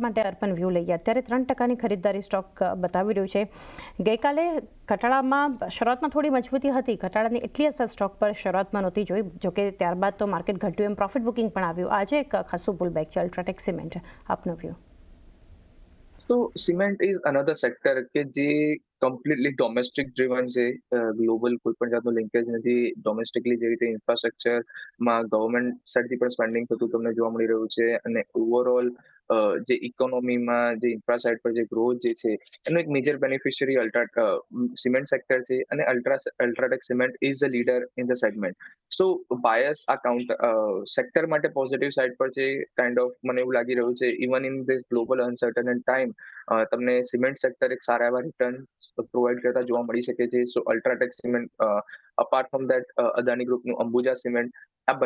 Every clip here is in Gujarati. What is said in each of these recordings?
માટે અર્પણ વ્યૂ લઈએ અત્યારે 3% ખરીદદારી સ્ટોક બતાવી રહ્યું છે. ગઈકાલે ઘટાડામાં શરૂઆતમાં થોડી મજબૂતી હતી, ઘટાડાની એટલી અસર સ્ટોક પર શરૂઆતમાં નહોતી જોઈ, જોકે ત્યારબાદ તો માર્કેટ ઘટ્યું, એમ પ્રોફિટ બુકિંગ પણ આવ્યું. આજે એક ખાસું પુલબેક છે અલ્ટ્રાટેક સિમેન્ટ, આપનો વ્યૂ? તો સિમેન્ટ ઇઝ અનધર સેક્ટર કે જે કમ્પ્લીટલી ડોમેસ્ટિક ડ્રીવન છે. ગ્લોબલ કોઈ પણ જાતનું લિંકેજ નથી. ડોમેસ્ટિકલી જે રીતે ઇન્ફ્રાસ્ટ્રક્ચરમાં ગવર્મેન્ટ સાઇડથી પણ સ્પેન્ડિંગ થતું તમને જોવા મળી રહ્યું છે, અને ઓવરઓલ જે ઇકોનોમીમાં જે ઇન્ફ્રા સાઇડ પર જે ગ્રોથ જે છે એનો એક મેજર બેનિફિશિયરી સિમેન્ટ સેક્ટર છે, અને UltraTech cement is a leader in the segment. So bias આ સેક્ટર માટે પોઝિટિવ સાઇડ પર છે. કાઇન્ડ ઓફ મને એવું લાગી રહ્યું છે even in this global uncertain time તમને સિમેન્ટ સેક્ટર એક સારા એવા રિટર્ન પ્રોવાઈડ કરતા જોવા મળી શકે છે. So UltraTech cement, apart from that Adani ગ્રુપનું અંબુજા સિમેન્ટ, આ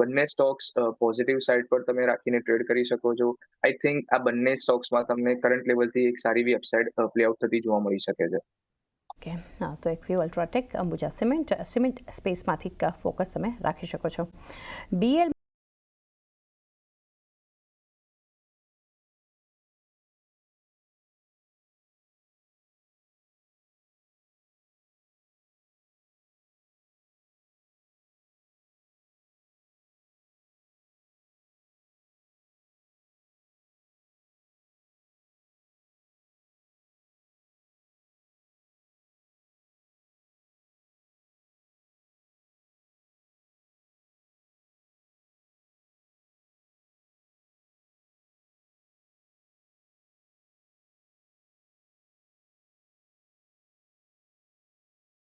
બંને સ્ટોક્સ પોઝિટિવ સાઇડ પર તમે રાખીને ટ્રેડ કરી શકો છો. આઈ થિંક આ બંને સ્ટોક્સમાં તમને કરંટ લેવલથી એક સારી એવી અપસાઇડ પ્લે આઉટ થતી જોવા મળી શકે છે. ઓકે, હા, તો એક વ્યૂ અલ્ટ્રાટેક અંબુજા સિમેન્ટ સ્પેસમાંથી ફોકસ તમે રાખી શકો છો. BL